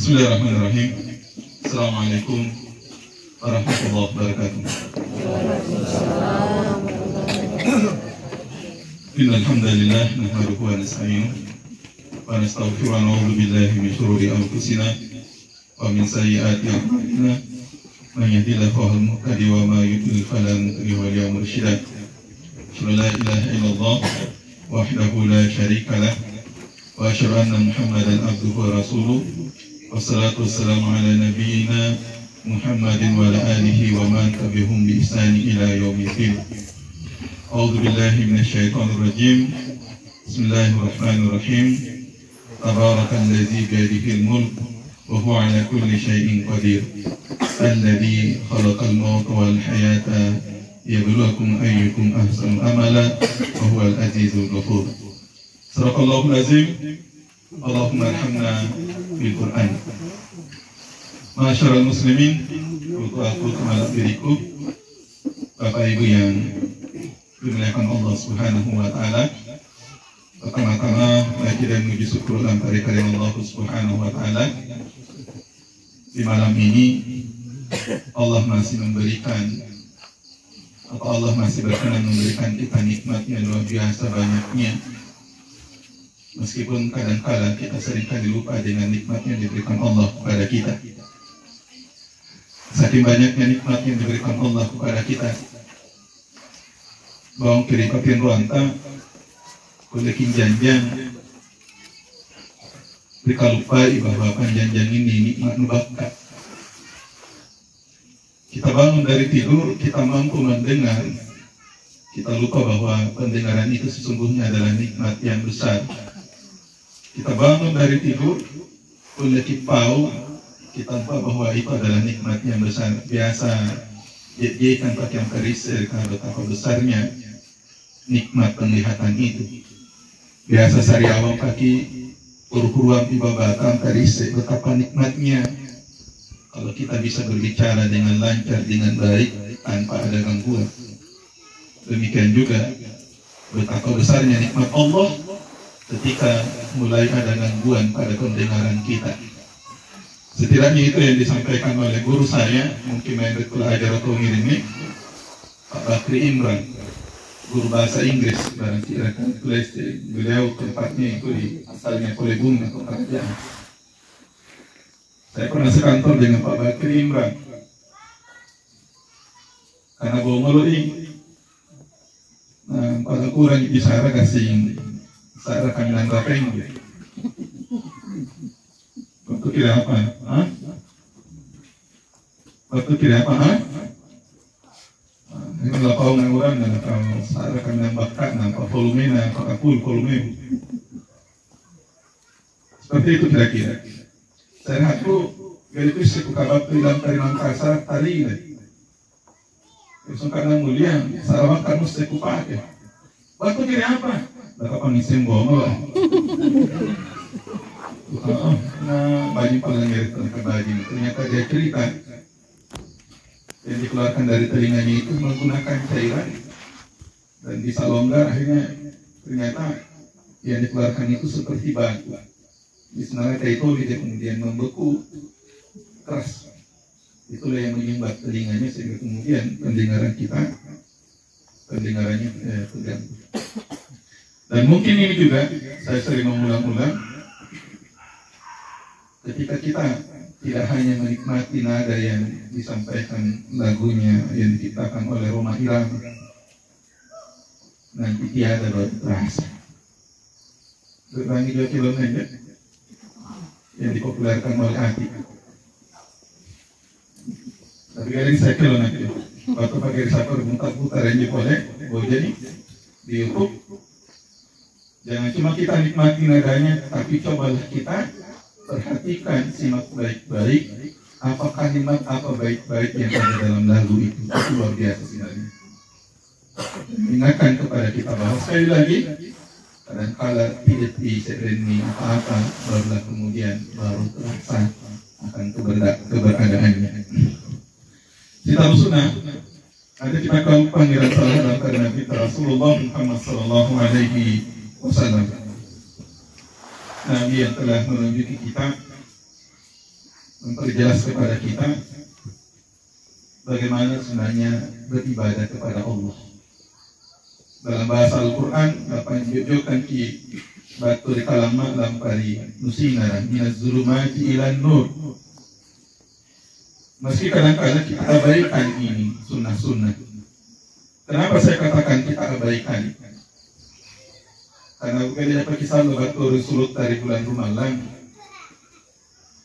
Bismillahirrahmanirrahim. Assalamualaikum warahmatullahi wabarakatuh. Innal hamdalillah nahmaduhu wa nasta'inuhu wa nastaghfiruhu wa na'udzu billahi min shururi anfusina wa min sayyiati a'malina. Man yahdihillahu fahul muhtadi wa ma yudlil fala hadiya lahu. Asyhadu an la ilaha illallah wahdahu la syarika lah wa asyhadu anna Muhammadan abduhu wa rasuluh. Wassalatu wassalamu ala nabiyyina Muhammadin wa ala alihi wa man tabi'ahum bi ihsani ila yaumiddin. A'udzu billahi minasyaitonir rajim. Bismillahirrahmanirrahim. Tabarakalladzi biyadihil mulk wa huwa ala kulli syai'in qadir. Alladzi khalaqal mauta wal hayata liyabluwakum ayyukum ahsanu amala wa huwal azizul ghafur. Sadaqallahul azim. Allahumma arhamna bil Quran. Masyarul muslimin, aku kemalak diriku, Bapak Ibu yang dimuliakan Allah Subhanahu wa taala. Pertama-tama puji dan puji syukur dan karunia Allah Subhanahu wa taala. Di malam ini Allah masih memberikan, atau Allah masih berkenan memberikan kita nikmatnya luar biasa banyaknya. Meskipun kadang-kala kita seringkali lupa dengan nikmat yang diberikan Allah kepada kita. Saking banyaknya nikmat yang diberikan Allah kepada kita, bawang kiri kapin ruanta, kulekin janjang, mereka lupa bahwa panjanjang ini nikmat nubakat. Kita bangun dari tidur, kita mampu mendengar, kita lupa bahwa pendengaran itu sesungguhnya adalah nikmat yang besar. Kita bangun dari tidur, oleh kipau, kita lupa bahwa itu adalah nikmat yang besar. Biasa, jadi kan pakai yang kerisir, karena betapa besarnya nikmat penglihatan itu. Biasa sari awam kaki, uruh-uruan ibabatan kerisir, betapa nikmatnya. Kalau kita bisa berbicara dengan lancar, dengan baik, tanpa ada gangguan. Demikian juga, betapa besarnya nikmat Allah ketika mulai ada gangguan pada pendengaran kita. Setidaknya itu yang disampaikan oleh guru saya, mungkin main belajar atau ngirimnya, Pak Bakri Imran, guru bahasa Inggris, barang kira-kira beliau tempatnya itu di asalnya Kolebung atau kerajaan. Saya pernah sekantor dengan Pak Bakri Imran, karena bongol ini, nah pada kurang bicara kasih saya kami nanggapin gitu. Waktu kira apa? Waktu kira apa? Ini nggak tahu orang dan kalau saya kami nambahkan nampak volume, nampak volume. Seperti itu kira-kira. Saya aku dari itu suka kabar bilang dari Mangkasa tadi. Besok karena mulia, sarawak kamu seku pakai. Waktu kira apa? Baka pangisim bomo lah. Nah, baju paling ke baju. Ternyata dia cerita yang dikeluarkan dari telinganya itu menggunakan cairan dan bisa longgar, akhirnya ternyata yang dikeluarkan itu seperti batu. Di sana itu dia kemudian membeku keras. Itulah yang menyumbat telinganya sehingga kemudian pendengarannya terganggu. Dan mungkin ini juga saya sering mengulang-ulang, ketika kita tidak hanya menikmati nada yang disampaikan lagunya yang diciptakan oleh Roma Irama, nanti tiada terasa. Berangi juga kilometer yang dipopulerkan oleh Ati. Tapi kali saya kilo nanti, waktu pakai risapor putar-putar yang boleh jadi di YouTube. Jangan cuma kita nikmati nadanya, tapi cobalah kita perhatikan, simak baik-baik apa kalimat, apa baik-baik yang ada dalam lagu itu. Itu luar biasa sebenarnya. Ingatkan kepada kita bahwa sekali lagi, kadang-kala tidak disereni apa-apa, barulah kemudian baru terasa akan keberadaannya. Kitab Sunnah, ada kita kaum panggilan salah karena kita Rasulullah Muhammad Sallallahu Alaihi Wasallam, Nabi yang telah menunjuki kita memperjelas kepada kita bagaimana sebenarnya beribadah kepada Allah. Dalam bahasa Al-Quran, dapat menunjukkan ki batur kalama lampari nusina minaz zulumati ilan nur. Meski kadang-kadang kita abaikan ini sunnah-sunnah. Kenapa saya katakan kita abaikan? Karena bukan dapat kisah batur sulut dari bulan Ramadan.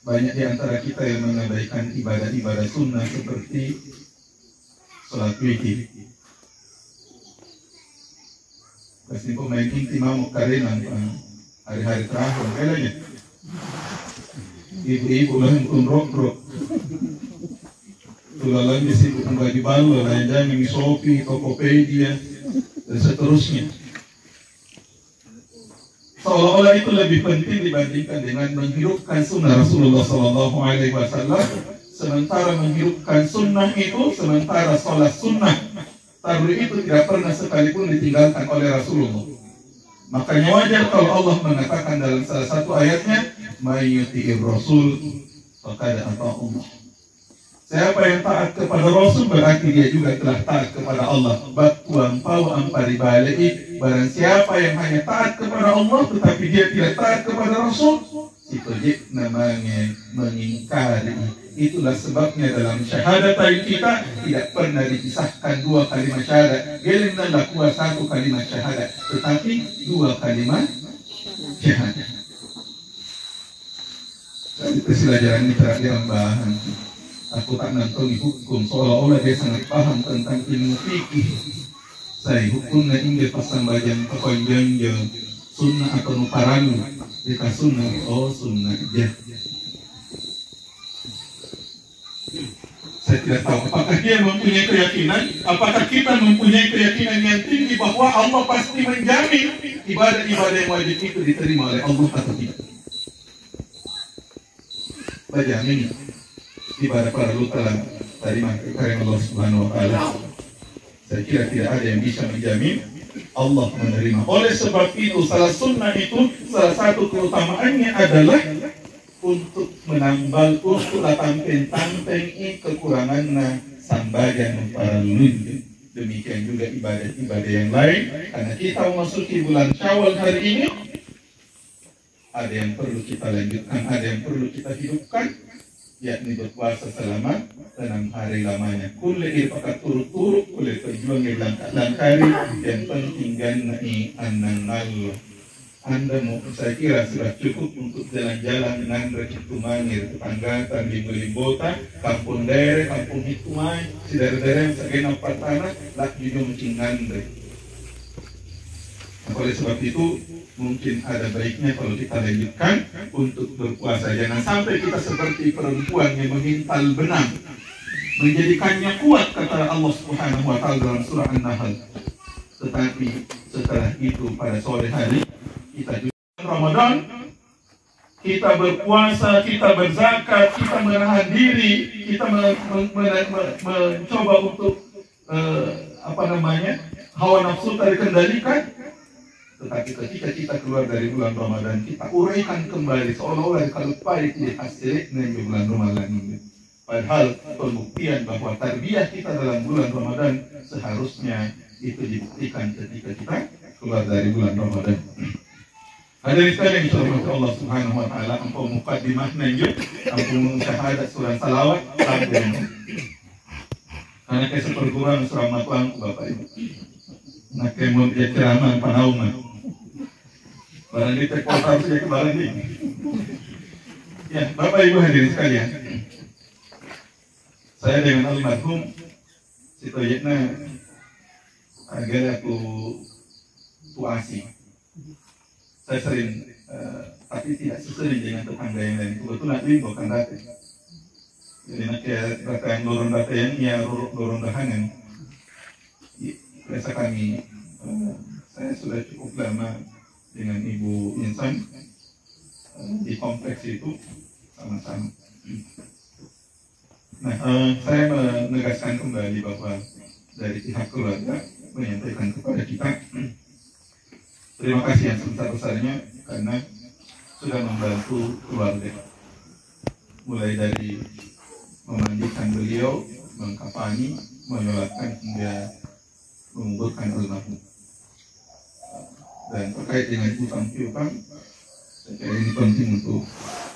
Banyak di antara kita yang mengabaikan ibadah-ibadah sunnah seperti sholat witir. Kasi pemain inti mamuk karinan hari-hari terakhir kayaknya ibu-ibu lah yang rok-rok tulalan disibuk baju baru lain-lain di Shopee, Tokopedia dan seterusnya. Seolah-olah itu lebih penting dibandingkan dengan menghidupkan sunnah Rasulullah SAW. Sementara menghidupkan sunnah itu, sementara sholat sunnah taruh itu tidak pernah sekalipun ditinggalkan oleh Rasulullah. Makanya wajar kalau Allah mengatakan dalam salah satu ayatnya, "Mayyuti'ir Rasul faqad ata Allah." Siapa yang taat kepada Rasul berarti dia juga telah taat kepada Allah. Batuang pau ampari balai. Barang siapa yang hanya taat kepada Allah tetapi dia tidak taat kepada Rasul, itu namanya mengingkari. Itulah sebabnya dalam syahadatain kita tidak pernah dipisahkan dua kalimat syahadat. Gelingan kuat satu kalimat syahadat, tetapi dua kalimat syahadat. Jadi pelajaran ini terakhir bahan. Aku tak nonton hukum seolah-olah dia sangat paham tentang ilmu fikih. Saya hukumnya ingat pasang bagian kepanjang sunnah atau nuparanu. Kita sunnah, oh sunnah aja. Saya tidak tahu apakah dia mempunyai keyakinan, apakah kita mempunyai keyakinan yang tinggi bahwa Allah pasti menjamin ibadah-ibadah yang wajib itu diterima oleh Allah atau tidak. Bajamin ibadah para telah dari karya Allah Subhanahu wa Ta'ala. Saya kira tidak ada yang bisa menjamin Allah menerima. Oleh sebab itu, salah sunnah itu salah satu keutamaannya adalah untuk menambal untuk tampeng kekurangan sambajan para lulun. Demikian juga ibadah-ibadah yang lain. Karena kita memasuki bulan Syawal hari ini, ada yang perlu kita lanjutkan, ada yang perlu kita hidupkan, yakni berpuasa selama 6 hari lamanya. Kulit pakai turut-turut, kulit berjuang di langkah-langkari, yang penting ganai anangal. Anda mau, saya kira sudah cukup untuk jalan-jalan dengan Rekitu Mangir, Tetanggatan, Limbota, Kampung Daerah, Kampung Hitumai, Sidara-dara yang segenap patana, lak juga mencingandre. Oleh sebab itu, mungkin ada baiknya kalau kita lanjutkan untuk berpuasa. Jangan sampai kita seperti perempuan yang mengintal benang, menjadikannya kuat, kata Allah Subhanahu wa Ta'ala dalam surah An-Nahl. Tetapi setelah itu pada sore hari kita juga Ramadan, kita berpuasa, kita berzakat, kita menahan diri, kita mencoba untuk hawa nafsu terkendalikan. Tetapi ketika kita keluar dari bulan Ramadan, kita uraikan kembali seolah-olah kalau pahit di hasilnya di bulan Ramadan ini. Padahal pembuktian bahwa tarbiyah kita dalam bulan Ramadan seharusnya itu dibuktikan ketika kita keluar dari bulan Ramadan. Hadirin sekalian, insyaallah Allah Subhanahu wa Ta'ala ampun mukadimah lanjut, ampun syahadat surah salawat sampai. Karena kayak seperguruan surah matlang Bapak Ibu. Nak kemon dia ceramah panauman. Barang di tekota saja ke barang ini. Ya, Bapak Ibu hadirin sekalian. Saya dengan almarhum Sitoyekna agar aku puasi. Saya sering, tapi tidak sesering dengan tetangga yang lain. Kebetulan ini bukan data. Jadi nak data yang dorong data yang ia dorong dahangan. Biasa kami, saya sudah cukup lama dengan Ibu Insan di kompleks itu sama-sama. Nah, saya menegaskan kembali bahwa dari pihak keluarga menyampaikan kepada kita terima kasih yang sebesar-besarnya karena sudah membantu keluarga. mulai dari memandikan beliau, mengkafani, menyolatkan hingga menguburkan almarhum. Dan terkait dengan utang piutang, saya kira ini penting untuk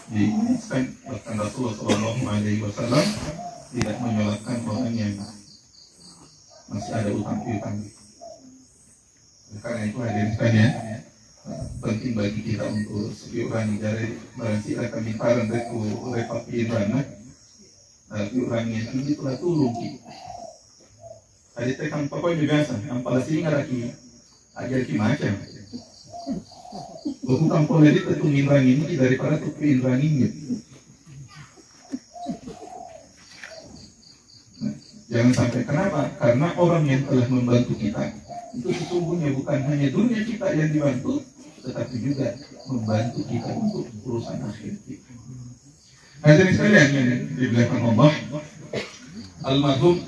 diingatkan. Bahkan Rasulullah SAW tidak menyolatkan orang yang masih ada utang piutang. Karena itu hadirin sekalian, penting bagi kita untuk sepiurani dari barang siapa kami parang reku repapiin rana piurani yang ini telah tulung kita. Tadi tekan pokoknya biasa, yang paling sering lagi ajar macam. Bukan pola itu tuminrang ini daripada tuminrang ini. Jangan sampai, kenapa? Karena orang yang telah membantu kita itu sesungguhnya bukan hanya dunia kita yang dibantu, tetapi juga membantu kita untuk urusan akhir kita. Hadirin sekalian yang dimuliakan Allah, almarhum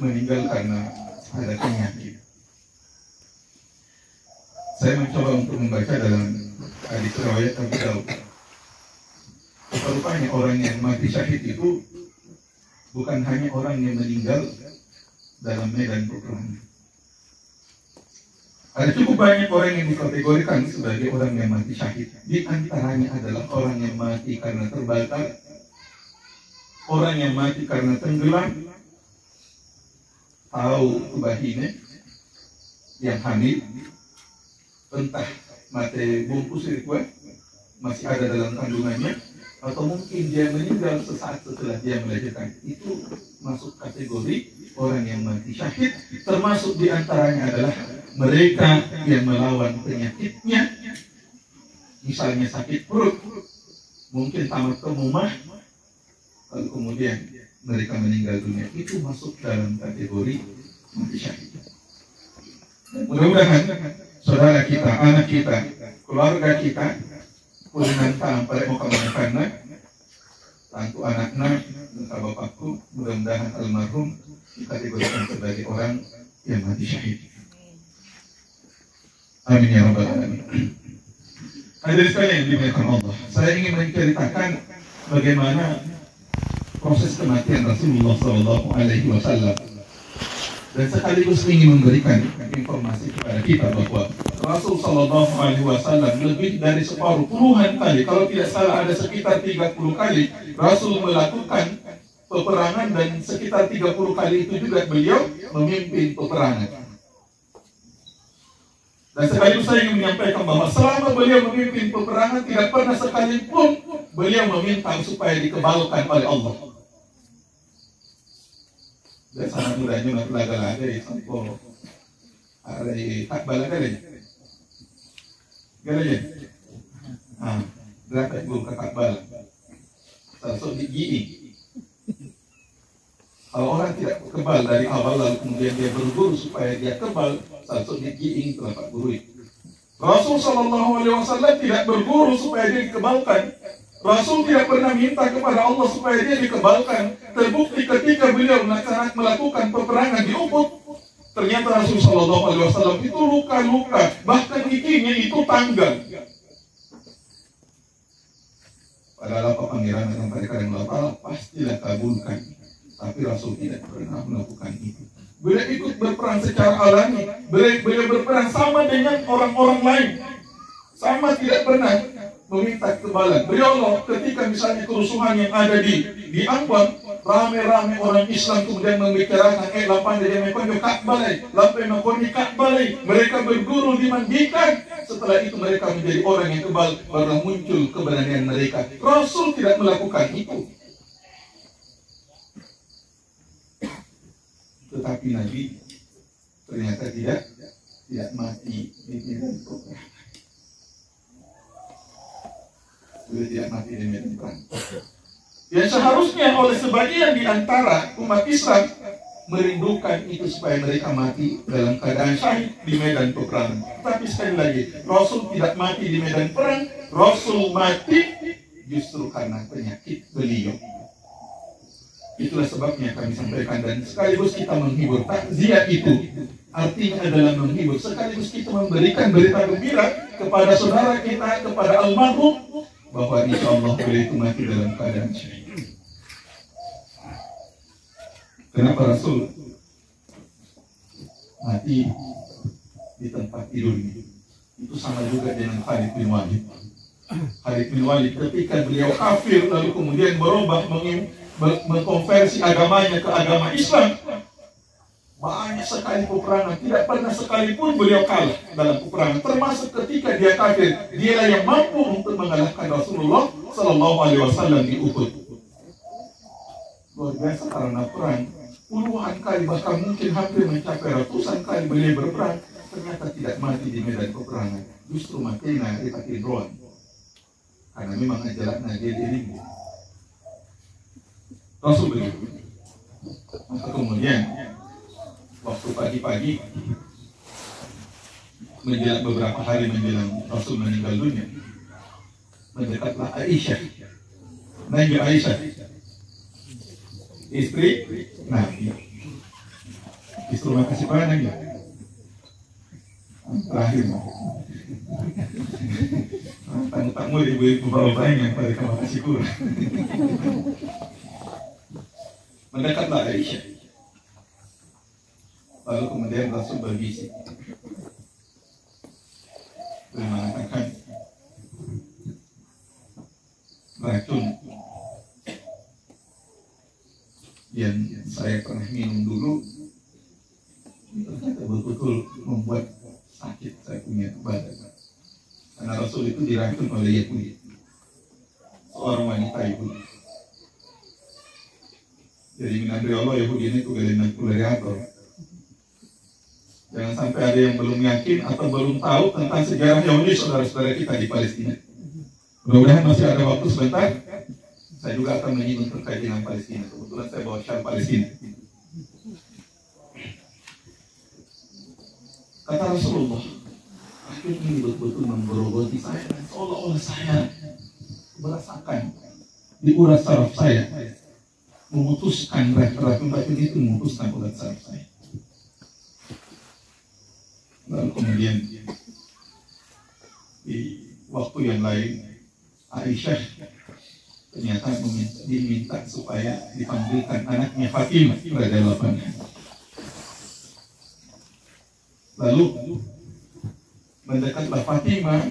meninggal karena ada penyakit. Saya mencoba untuk membaca dalam hadis riwayat Abu Daud. Rupanya orang yang mati syahid itu bukan hanya orang yang meninggal dalam medan peperangan. Ada cukup banyak orang yang dikategorikan sebagai orang yang mati syahid. Di antaranya adalah orang yang mati karena terbakar, orang yang mati karena tenggelam, tahu bahine yang hamil, entah mati bungkus masih ada dalam kandungannya, atau mungkin dia meninggal sesaat setelah dia melahirkan. Itu masuk kategori orang yang mati syahid. Termasuk diantaranya adalah mereka yang melawan penyakitnya, misalnya sakit perut, mungkin tamat kemumah, lalu kemudian mereka meninggal dunia. Itu masuk dalam kategori mati syahid. Mudah-mudahan saudara kita, anak kita, keluarga kita, pulingan pada muka karena tantu anaknya, muka bapakku, mudah-mudahan almarhum dikategorikan sebagai orang yang mati syahid. Amin ya rabbal alamin. Hadirin sekalian yang dimuliakan Allah, saya ingin menceritakan bagaimana proses kematian Rasulullah SAW, dan sekaligus ingin memberikan informasi kepada kita bahwa Rasul Sallallahu Alaihi Wasallam lebih dari separuh, puluhan kali, kalau tidak salah ada sekitar 30 kali Rasul melakukan peperangan, dan sekitar 30 kali itu juga beliau memimpin peperangan. Dan sekaligus saya ingin menyampaikan bahwa selama beliau memimpin peperangan tidak pernah sekalipun beliau meminta supaya dikebalkan oleh Allah. Dan sangat mudahnya nak laga-laga ya, sampai ada tak balaga deh. Gak aja. Berapa belum kakak bal. Sosok gigi. Kalau orang tidak kebal dari awal lalu kemudian dia berburu supaya dia kebal, sosok gigi telapak guru. Rasul Sallallahu Alaihi Wasallam tidak berburu supaya dia dikebalkan. Rasul tidak pernah minta kepada Allah supaya dia dikebalkan. Terbukti ketika beliau melakukan peperangan di Uhud, ternyata Rasul Sallallahu Alaihi Wasallam itu luka-luka, bahkan giginya itu tanggal. Padahal apa panggilan yang mereka yang Allah pastilah kabulkan, tapi Rasul tidak pernah melakukan itu. Beliau ikut berperang secara alami, beliau berperang sama dengan orang-orang lain, sama tidak pernah meminta kekebalan. Beliau ketika misalnya kerusuhan yang ada di Ambon, rame-rame orang Islam kemudian membicarakan lapan dari mekonyo Ka'balai, lapan mekoni Ka'balai, mereka berguru dimandikan. Setelah itu mereka menjadi orang yang kebal, baru muncul keberanian mereka. Rasul tidak melakukan itu. Tetapi Nabi ternyata tidak mati di medan peperangan. Sudah tidak mati di medan perang. Yang seharusnya oleh sebagian di antara umat Islam merindukan itu supaya mereka mati dalam keadaan syahid di medan peperangan. Tapi sekali lagi, Rasul tidak mati di medan perang. Rasul mati justru karena penyakit beliau. Itulah sebabnya kami sampaikan, dan sekaligus kita menghibur. Takziah itu artinya adalah menghibur, sekaligus kita memberikan berita gembira kepada saudara kita, kepada almarhum, bahwa insya Allah beliau itu mati dalam keadaan syahid. Kenapa Rasul mati di tempat tidurnya? Itu sama juga dengan Khalid bin Walid. Khalid bin Walid ketika beliau kafir lalu kemudian berubah mengkonversi agamanya ke agama Islam, banyak sekali peperangan, tidak pernah sekalipun beliau kalah dalam peperangan. Termasuk ketika dia kafir, dialah yang mampu untuk mengalahkan Rasulullah Sallallahu Alaihi Wasallam di Uhud. Luar biasa karena perang, puluhan kali bahkan mungkin hampir mencapai ratusan kali beliau berperang, ternyata tidak mati di medan peperangan, justru matinya di kaki drone, karena memang ajarannya dia diri. Rasul begitu. Maka kemudian waktu pagi-pagi menjelang beberapa hari menjelang Rasul meninggal dunia, mendekatlah Aisyah, Nabi Aisyah, istri Nabi. Istri makasih pada Nabi. Terakhir, tamu-tamu ibu-ibu bapak yang pada terima kasih kurang. Mendekatlah Aisyah. Lalu kemudian Rasul berbisik. Beliau mengatakan, racun yang saya pernah minum dulu ternyata betul-betul membuat sakit saya punya badan. Karena Rasul itu diracun oleh Yahudi, seorang wanita Yahudi. Jadi menandai Allah Yahudi ini kuleriator. Jangan sampai ada yang belum yakin atau belum tahu tentang sejarah Yahudi saudara-saudara kita di Palestina. Mudah-mudahan masih ada waktu sebentar. Saya juga akan menyinggung terkait dengan Palestina. Kebetulan saya bawa syal Palestina. Kata Rasulullah, akhir ini betul-betul menggerogoti saya. Seolah-olah saya merasakan diuras saraf saya, memutuskan racun itu memutuskan urat saraf saya. Lalu kemudian di waktu yang lain Aisyah ternyata diminta supaya dipanggilkan anaknya Fatimah radhiyallahu anha. Lalu mendekatlah Fatimah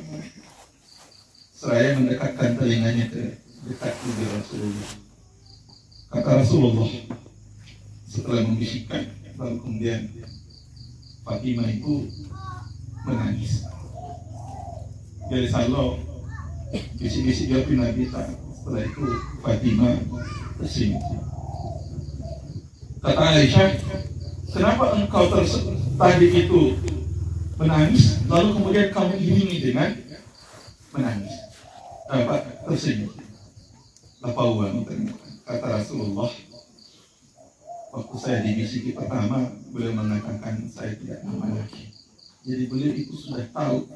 seraya mendekatkan telinganya ke dekat bibir Rasulullah. Kata Rasulullah setelah membisikkan, lalu kemudian Fatimah itu menangis. Jadi selalu bisik-bisik jawab Nabi. Setelah itu Fatimah tersenyum. Kata Aisyah, kenapa engkau tadi itu menangis, lalu kemudian kamu iringi dengan menangis? Tersenyum. Lapauan, kata Rasulullah, waktu saya dibisiki pertama, beliau mengatakan saya tidak nama lagi. Jadi beliau itu sudah tahu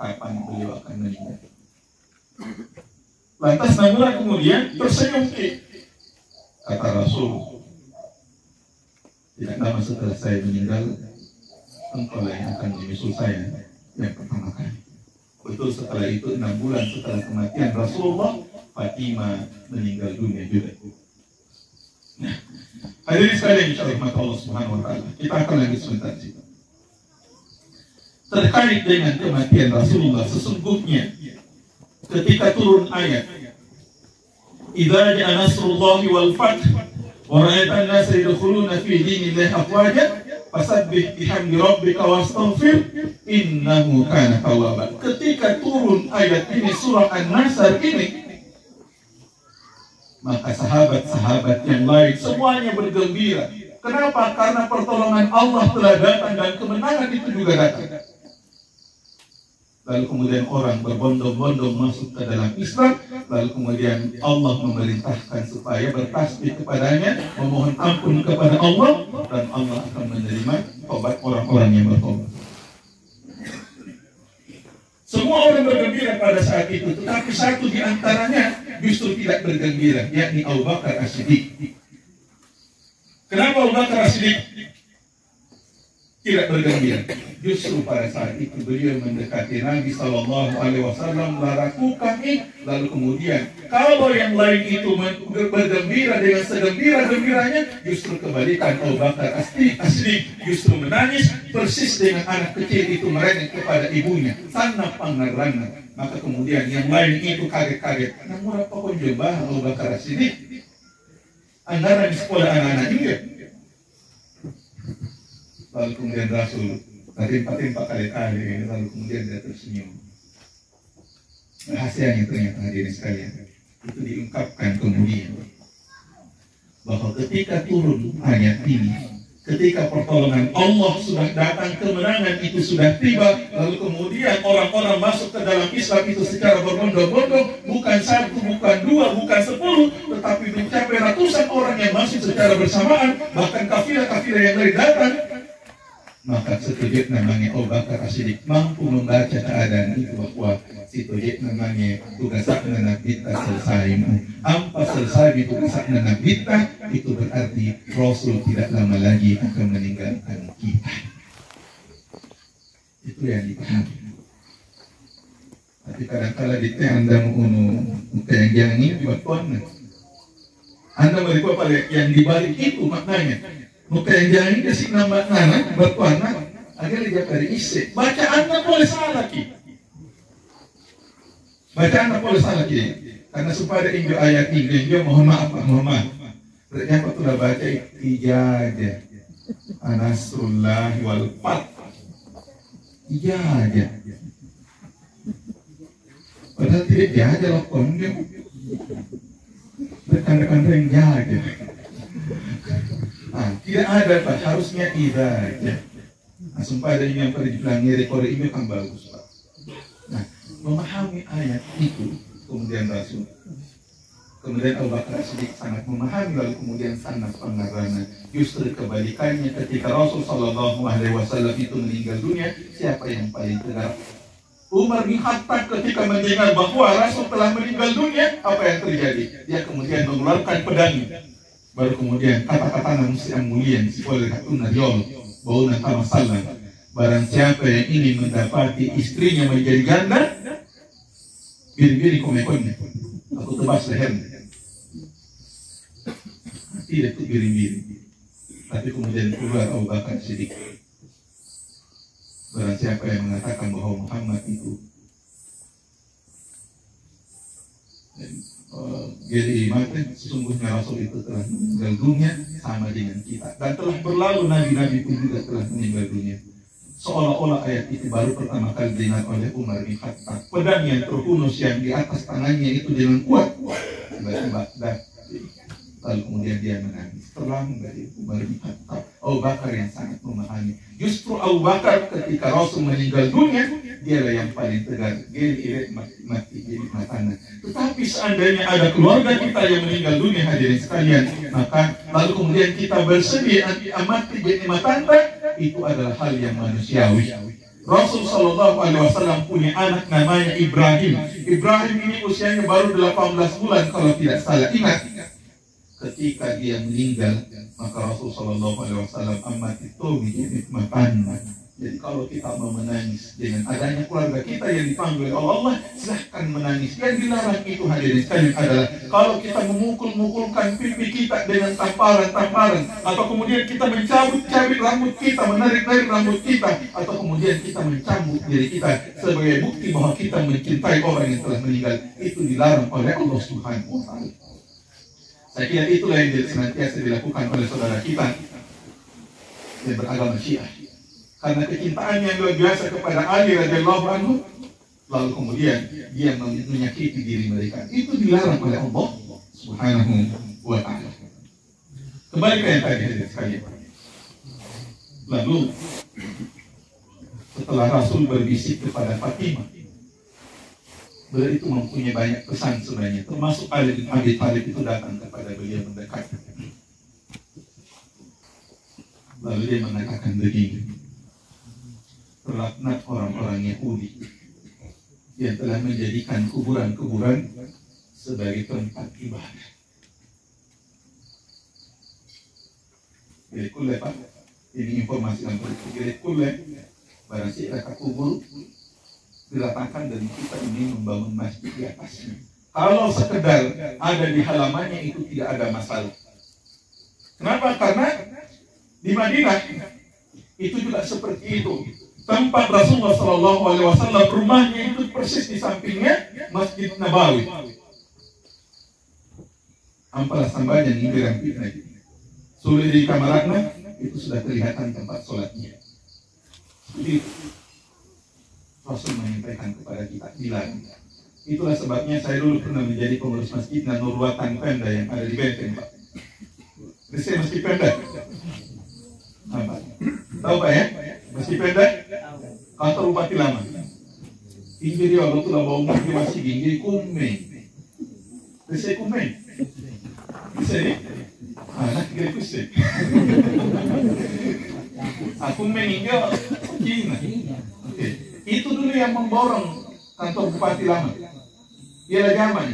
kapan beliau akan meninggal. Lantas namun kemudian tersenyum. Kata Rasul, tidak lama setelah saya meninggal, engkau yang akan menyusul saya yang pertama kali. Betul setelah itu 6 bulan setelah kematian Rasulullah, Fatimah meninggal dunia juga. Nah, hadirin sekalian insyaallah Allah Subhanahu wa taala. Kita akan lanjut sebentar sih. Terkait dengan kematian Rasulullah, sesungguhnya ketika turun ayat idza ja'a nasrullahi wal fath wa ra'aitan nasa yadkhuluna fi dinillahi afwaja fasabbih bihamdi rabbika wastaghfir innahu kana tawwaba. Ketika turun ayat ini surah An-Nasr ini, maka sahabat-sahabat yang lain semuanya bergembira. Kenapa? Karena pertolongan Allah telah datang dan kemenangan itu juga datang. Lalu kemudian orang berbondong-bondong masuk ke dalam Islam. Lalu kemudian Allah memerintahkan supaya bertasbih kepadanya, memohon ampun kepada Allah, dan Allah akan menerima tobat orang-orang yang bertobat. Semua orang bergembira pada saat itu, tetapi satu di antaranya justru tidak bergembira, yakni Abu Bakar As-Siddiq. Kenapa Abu Bakar As-Siddiq? tidak bergembira. Justru pada saat itu beliau mendekati Nabi Sallallahu Alaihi Wasallam melakukan lalu kemudian kalau yang lain itu bergembira dengan segembira-gembiranya, justru kebalikan Abu Bakar asli justru menangis persis dengan anak kecil itu merengek kepada ibunya, sana pangarana. Maka kemudian yang lain itu kaget-kaget. Namun apa kau jebah Abu Bakar asli? Anggaran di sekolah anak-anak juga. Lalu kemudian Rasul timpa-timpa kali-kali, lalu kemudian dia tersenyum. Rahasianya ternyata hadirin sekalian, itu diungkapkan kemudian bahwa ketika turun ayat ini, ketika pertolongan Allah sudah datang, kemenangan itu sudah tiba, lalu kemudian orang-orang masuk ke dalam Islam itu secara berbondong-bondong, bukan 1, bukan 2, bukan 10, tetapi mencapai ratusan orang yang masuk secara bersamaan, bahkan kafilah-kafilah yang dari datang. Maka setujut namanya Abu Bakar As-Siddiq mampu membaca keadaan itu bahwa setujut namanya tugasnya nabita selesai. Ampas selesai tugasnya nabita, itu berarti Rasul tidak lama lagi akan meninggalkan kita. Itu yang dipahami. Tapi kadang-kadang di Anda mau yang ini dibuat Anda mereka pada yang dibalik itu maknanya. Muka yang jangan kasih nama anak berwarna agar dia dari isi. Bacaan tak boleh salah ki. Bacaan tak boleh salah ki. Karena supaya injo ayat ini, injo mohon maaf. Ternyata sudah baca ijazah. Anasrullah wal fath. Ijazah. Padahal tidak ijazah loh konjo. Rekan-rekan yang jaga. Tidak ada Pak, harusnya ibadah. Sumpah ada yang pada dibilang rekor ini kan bagus Pak. Nah, memahami ayat itu, kemudian Rasul, kemudian Abu Bakar As-Siddiq sangat memahami, lalu kemudian sangat pengarana. Justru kebalikannya, ketika Rasul Sallallahu Alaihi Wasallam itu meninggal dunia, siapa yang paling tegar? Umar bin Khattab ketika mendengar bahwa Rasul telah meninggal dunia, apa yang terjadi? Dia kemudian mengeluarkan pedangnya. Baru kemudian kata-kata manusia yang mulia oleh katuna yol bau nanta masalah. Barang siapa yang ingin mendapati istrinya menjadi ganda, biri-biri komekonnya, aku tebas lehernya. Tidak itu biri-biri. Tapi kemudian keluar Abu Bakar Siddiq. Barang siapa yang mengatakan bahwa Muhammad itu jadi mati, sesungguhnya Rasul itu telah meninggal dunia sama dengan kita, dan telah berlalu nabi-nabi pun juga telah meninggal dunia. Seolah-olah ayat itu baru pertama kali diingat oleh Umar bin Khattab. Pedang yang terhunus yang di atas tangannya itu dengan kuat, tiba-tiba lalu kemudian dia menangis. Terlalu dari Umar bin Khattab. Abu Bakar yang sangat memahami. Justru Abu Bakar ketika Rasul meninggal dunia, dialah yang paling tegar. Giri mati jadi matana. Tetapi seandainya ada keluarga kita yang meninggal dunia, hadirin sekalian, maka lalu kemudian kita bersedih mati jadi matana, itu adalah hal yang manusiawi. Rasul Sallallahu Alaihi Wasallam punya anak namanya Ibrahim. Ibrahim ini usianya baru 18 bulan kalau tidak salah ingat. Ketika dia meninggal, maka Rasul Sallallahu Alaihi Wasallam amat itu menjadi makan. Jadi kalau kita mau menangis dengan adanya keluarga kita yang dipanggil oleh Allah, silahkan menangis. Yang dilarang itu hadirin sekalian adalah kalau kita memukul-mukulkan pipi kita dengan tamparan-tamparan, atau kemudian kita mencabut-cabut rambut kita, menarik-narik rambut kita, atau kemudian kita mencambuk diri kita sebagai bukti bahwa kita mencintai orang yang telah meninggal, itu dilarang oleh Allah Subhanahu wa Ta'ala. Saya kira itulah yang senantiasa dilakukan oleh saudara kita yang beragama Syiah. Karena kecintaan yang luar biasa kepada Ali radhiyallahu anhu, lalu kemudian dia menyakiti diri mereka. Itu dilarang oleh Allah Subhanahu wa Ta'ala. Kembali ke yang tadi sekalian. Lalu setelah Rasul berbisik kepada Fatimah, beliau itu mempunyai banyak pesan sebenarnya, termasuk Ali bin Abi Thalib itu datang kepada beliau mendekat. Lalu dia mengatakan begini, terlaknat orang-orang Yahudi yang telah menjadikan kuburan-kuburan sebagai tempat ibadah. Jadi kulepat ini informasi yang berpikir kuliah barang siapa kubur diratakan dan kita ingin membangun masjid di atasnya. Kalau sekedar ada di halamannya itu tidak ada masalah. Kenapa? Karena di Madinah itu juga seperti itu. Tempat Rasulullah SAW rumahnya itu persis di sampingnya Masjid Nabawi. Ampalas sambajan ini rampiknya. Sulit di kamarnya itu sudah kelihatan tempat sholatnya. Jadi Rasul menyampaikan kepada kita bilang. Itulah sebabnya saya dulu pernah menjadi pengurus masjid Nurwatan Pemda yang ada di Benteng, Pak. Masjid Pemda. Apa? Tahu Pak ya? Masjid Pemda? Kantor Bupati Lama. Ini dia waktu lah bawa mobil masih gini kumeng. Bisa kumeng. Bisa ni? Anak kira kusik. Aku meninggal Cina. Oke. Itu dulu yang memborong kantor Bupati Lama. Dia zaman.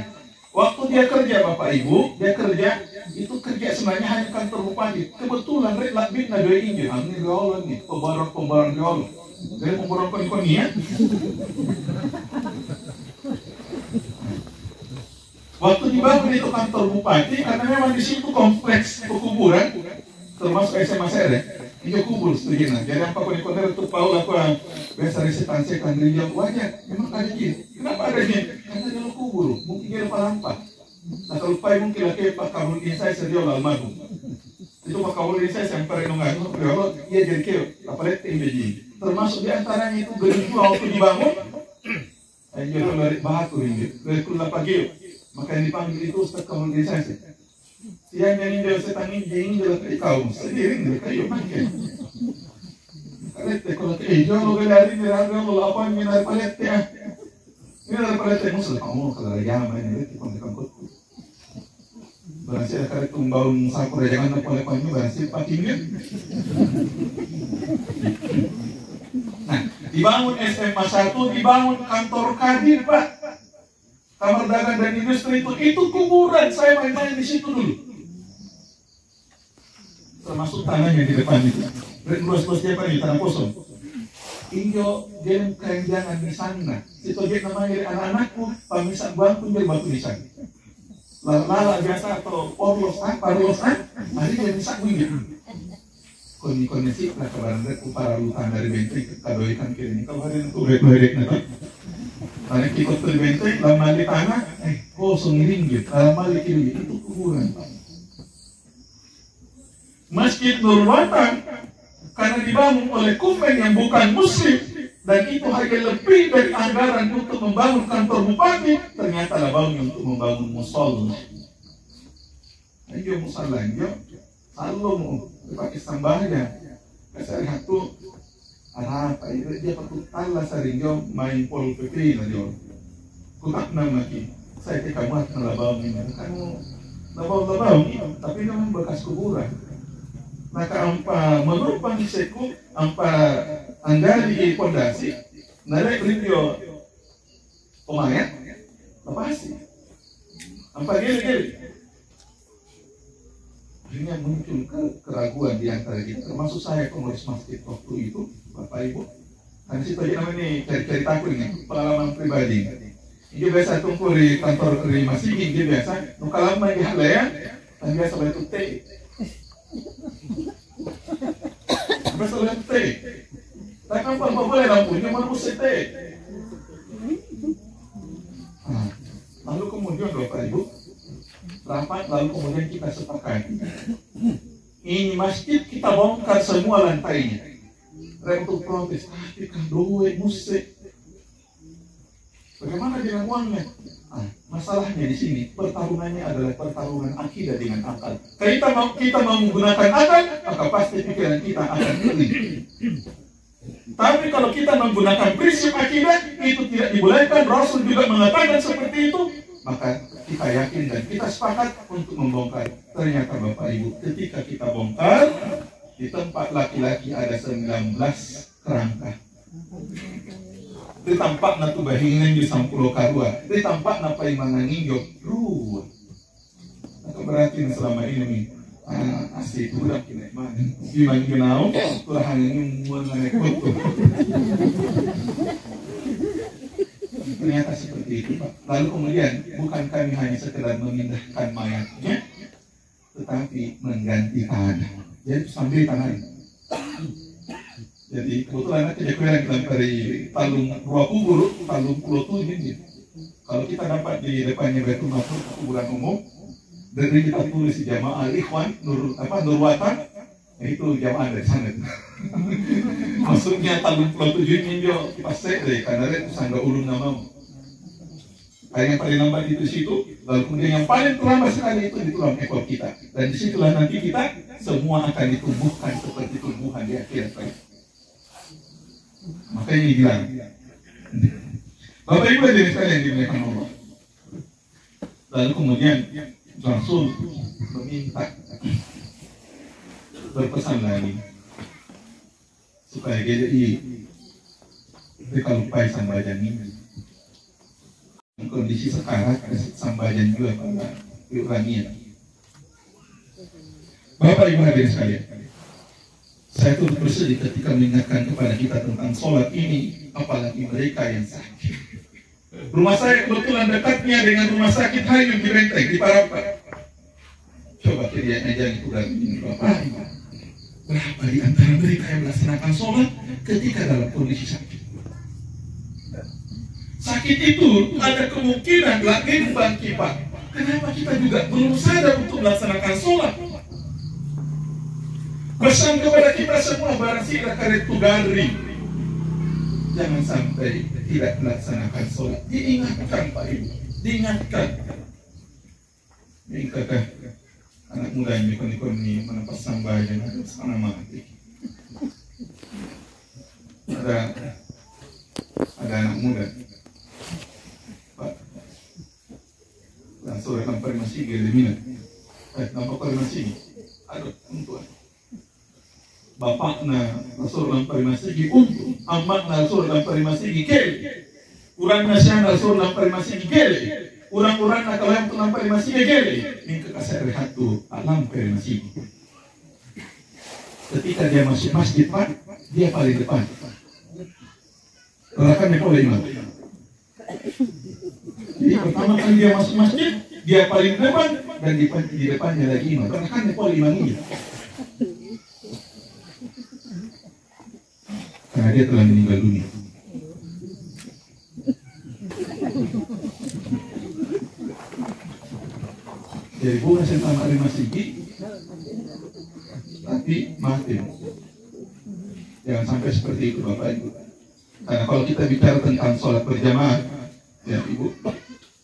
Waktu dia kerja Bapak Ibu, dia kerja itu kerja sebenarnya hanya kantor Bupati. Kebetulan rek labit na dua injil. Ini gaul nih, pemborong gaul. Dari pemborong kon ya. Waktu dibangun itu kantor Bupati, karena memang di situ kompleks pekuburan, termasuk SMA Sere. Ini kubur setuju nah. Jadi apa kau konter untuk Paul aku biasa resitansi kan dia wajar. Memang ada gini. Kenapa ada gini? Karena dia kubur. Mungkin dia lupa. Nah kalau lupa mungkin lagi Pak Kabul Insai sedia almarhum. Itu Pak Kabul Insai sampai renungan. Kalau ia jadi keo, apalagi tim beji. Termasuk di antaranya itu gedung waktu dibangun. Ayo dari bahatur ini. Dari kulla pagi. Maka yang dipanggil itu Ustaz Kabul Insai. Siang yang dia setan ini adalah kaum sendiri dari kayu makan. Kalete kalau hijau lo gelari neraka lo apa yang dari palete ya. Ini dari palete musuh kamu kalau ada jama ini kita pangkat kau. Berhasil kalau tumbang sakura jangan nak oleh kamu berhasil patingnya. Nah dibangun SMA 1 dibangun kantor Kadin Pak. Kamar dagang dan industri itu kuburan saya main-main di situ dulu. Termasuk tanahnya di depan itu. Luas-luas dia di tanah kosong. Injo dia kerenjangan di sana. Itu dia namanya anak-anakku pamisak bangku jadi batu di sana. Lala biasa atau porlos hari dia misak wingi. Kondisi lah kabaran para lutan dari benteng kadoikan kiri ini kalau hari itu baik-baik nanti. Tarik ikut ke benteng, lama di tanah, kosong ringgit, lama di kiri itu kuburan. Masjid Nurwatan karena dibangun oleh kumeng yang bukan muslim dan itu harga lebih dari anggaran untuk membangun kantor bupati, ternyata lah bangun untuk membangun musola. Ayo musola, ayo salom pakai sambahnya. Kasih satu ada apa itu dia patut Allah sering main pol PP lah dia. Kutak nama ki. Saya ke kamu akan labau ini. Kamu labau tapi memang bekas kuburan. Maka ampa menurut panggiseku ampa anggali pondasi narek video omayat apa sih? Ampa geli. Akhirnya muncul keraguan di antara kita, termasuk saya pengurus masjid waktu itu, Bapak Ibu. Kan situ aja namanya cari-cari takut ini, pengalaman pribadi. Dia biasa tunggu di kantor di masjid, dia biasa, kalau lama di halaya, dan biasa itu teh. Biasa itu teh. Tapi apa boleh lampunya, mana mesti teh. Lalu kemudian Bapak Ibu, rapat lalu kemudian kita sepakati. Ini masjid kita bongkar semua lantainya. Untuk protes, tapi kan duit musik. Bagaimana dengan uangnya? Masalahnya di sini pertarungannya adalah pertarungan akidah dengan akal. Kita mau menggunakan akal, maka pasti pikiran kita akan kering. Tapi kalau kita menggunakan prinsip akidah, itu tidak dibolehkan. Rasul juga mengatakan seperti itu. Maka kita yakin dan kita sepakat untuk membongkar. Ternyata Bapak Ibu, ketika kita bongkar, di tempat laki-laki ada 19 kerangka. Di tempat natu bahingan di Sampulo Karua, di tempat napa imangan injo ruh. Maka berarti selama ini asli itu udah kena mana gimana genau kurang ini mengenai foto. Ternyata seperti itu Pak. Lalu kemudian bukan kami hanya sekedar memindahkan mayatnya, tetapi mengganti tanah. Jadi sambil tangan. Jadi kebetulan kejadian dalam dari talung dua kubur, talung pulau tuh ini. Kalau kita dapat di depannya Baitul Maqdis kuburan umum, dan kita tulis di jamaah Ikhwan Nurwatan, itu jamaah dari sana. Maksudnya talung pulau tujuh ini dia pasti deh, karena itu sangga ulun namamu. Yang paling lambat itu situ, lalu kemudian yang paling terlambat sekali itu di tulang ekor kita. Dan disitulah nanti kita semua akan ditumbuhkan seperti tumbuhan di akhirat. Makanya dibilang, Bapak Ibu hadirin sekalian dimuliakan Allah. Lalu kemudian Rasul meminta berpesan lagi supaya GDI mereka lupai sambajan ini. Kondisi sekarang sambajan juga pada Iranian. Bapak Ibu hadirin sekalian, saya turut bersedih ketika mengingatkan kepada kita tentang sholat ini, apalagi mereka yang sakit. Rumah saya kebetulan dekatnya dengan rumah sakit Hayun di Menteng, di Parapat. Coba kalian aja itu dari ini Bapak Ibu. Berapa di antara mereka yang melaksanakan sholat ketika dalam kondisi sakit? Sakit itu ada kemungkinan lagi bangkit Pak. Kenapa kita juga belum sadar untuk melaksanakan sholat? Pesan kepada kita semua, barang silakan tugari, jangan sampai tidak melaksanakan sholat. Diingatkan Pak Ibu, diingatkan. Ini kakak anak muda ini ini menempas sambajan ada sana mati. Ada anak muda. Pak, langsung lampar masih gede minat. Lampar masih. Aduh, untuk bapak na langsung lampar masih untuk amat langsung lampar masih gede. Urang nasihan langsung lampar masih gede. Urang-urang na kalau yang lampar masih gede. Ini kekasih rehat tuh lampar masih. Ketika dia masuk masjid Pak, dia paling depan. Bahkan dia boleh imam. Jadi pertama kali dia masuk masjid, dia paling depan dan di depannya lagi imam. Karena kan dia boleh imamnya. Karena dia telah meninggal dunia. Jadi bukan sama ada masjid, tapi mati. Jangan sampai seperti itu Bapak Ibu. Karena kalau kita bicara tentang sholat berjamaah, ya Ibu,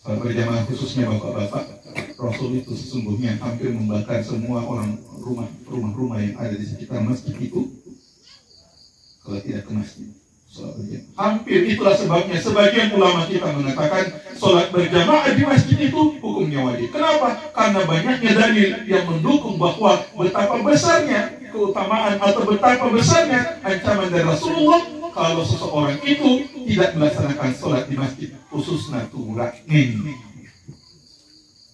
sholat berjamaah khususnya Bapak-Bapak, Rasul itu sesungguhnya hampir membakar semua orang rumah-rumah yang ada di sekitar masjid itu, kalau tidak ke masjid. Sholat berjamaah. Hampir itulah sebabnya sebagian ulama kita mengatakan sholat berjamaah di masjid itu hukumnya wajib. Kenapa? Karena banyaknya dalil yang mendukung bahwa betapa besarnya keutamaan atau betapa besarnya ancaman dari Rasulullah kalau seseorang itu tidak melaksanakan sholat di masjid, khususnya tulaknin.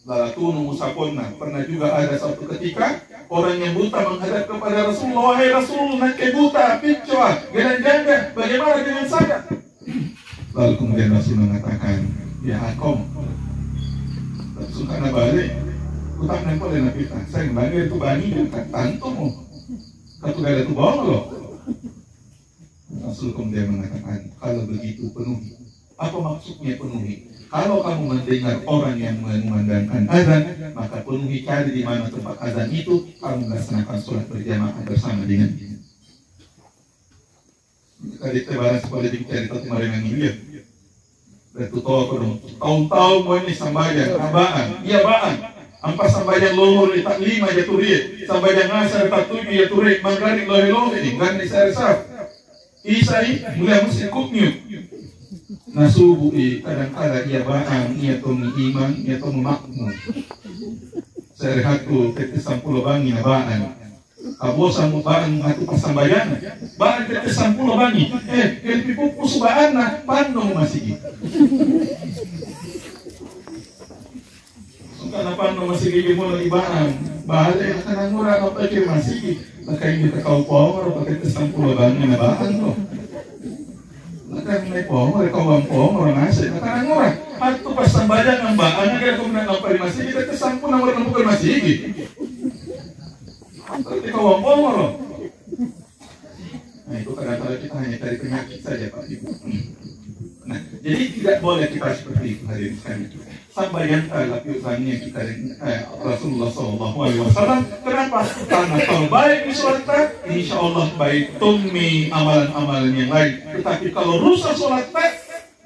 Lalatunu musaponna. Pernah juga ada suatu ketika orang yang buta menghadap kepada Rasulullah, wahai Rasulullah, nanti buta, picua, gedan-ganda, bagaimana dengan saya? Lalu kemudian Rasul mengatakan, ya akom, langsung karena balik, utang nempel dan napita. Saya ngebagi itu bani kan tantumu, katu gada itu bawa loh. Rasul kemudian mengatakan, kalau begitu penuhi. Apa maksudnya penuhi? Kalau kamu mendengar orang yang mengumandangkan azan, maka penuhi, cari di mana tempat azan itu, kamu melaksanakan sholat berjamaah bersama dengan dia. Tadi tebaran sekolah dicari tahu kemarin yang ini. Tahun-tahun mau ini sambajan, abaan, iya baan. Ampas sambajan lohor itak 5 ya turie, sambajan ngasar itak 7 ya turie, manggaring lohe-lohe ini, gani saya Isai mulai mesti kuknya nasubu kadang-kadang ia baan, ia tomi iman, ia tomi makmum. Saya rehat tu tete sampulo bangi na baan. Kabosan mo baan hatu pasambayan. Baan tete sampulo bangi. Pipupus baan na paano mo masigi? So kana paano masigi mo na ibaan? Bahaya yang kanang murah apa kira masih pakai kita kau power pakai kesampul bangun na bahan lo. Nakang may power kau bang power nasi kanang murah. At tu pas sambayan ng bahan kaya kung nakapari masih kita kesampul na murah ng bukal masih. Kau bang power lo. Nah itu kadang-kadang kita hanya cari penyakit saja Pak Ibu. Nah jadi tidak boleh kita seperti itu hadirin sekalian. Sambayan lapiutannya kita Rasulullah SAW. Kenapa? Karena kalau baik di sholat insya Allah baik tumi amalan-amalan yang lain. Tetapi kalau rusak sholat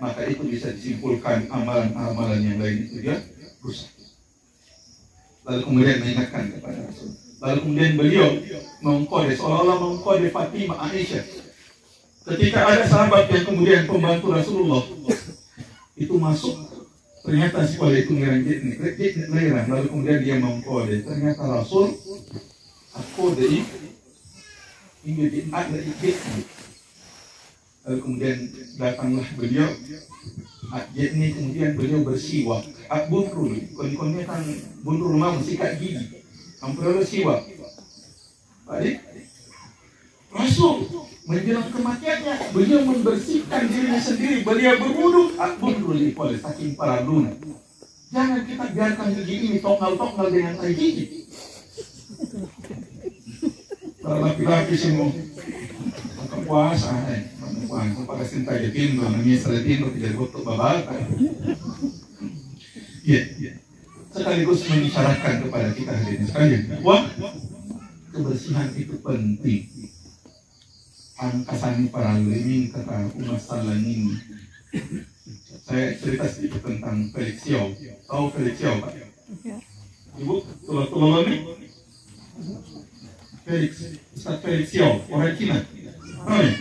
maka itu bisa disimpulkan amalan-amalan yang lain itu dia rusak. Lalu kemudian mengingatkan kepada Rasul. Lalu kemudian beliau mengkode seolah-olah mengkode Fatimah Aisyah. Ketika ada sahabat yang kemudian pembantu Rasulullah itu masuk. Ternyata si oleh itu ngerang lalu kemudian dia mengkode. Ternyata Rasul kode ini ada ikut. Lalu kemudian datanglah beliau. Ini kemudian beliau bersiwak. Bunrul, kon-konnya kan bunrul mah sikat gigi. Ampun siwak. Baik. Rasul menjelang kematiannya, beliau membersihkan dirinya sendiri. Beliau berwudu, bunrul oleh saking paraduna. Jangan kita biarkan gigi ini tonggal-tonggal dengan tai gigi. Para laki-laki semua puasa, puasa pada cinta yakin bahwa selain tidak butuh babak. Ya, sekaligus mengisyaratkan kepada kita hadirin sekalian, wah kebersihan itu penting. Angkasan para limin kata umat salan ini. Saya cerita sedikit tentang Felix Yao. Tahu Felix Yao Pak? Ibu, tolong nih. Ustaz Felix Yao, orang Cina. Oh ya?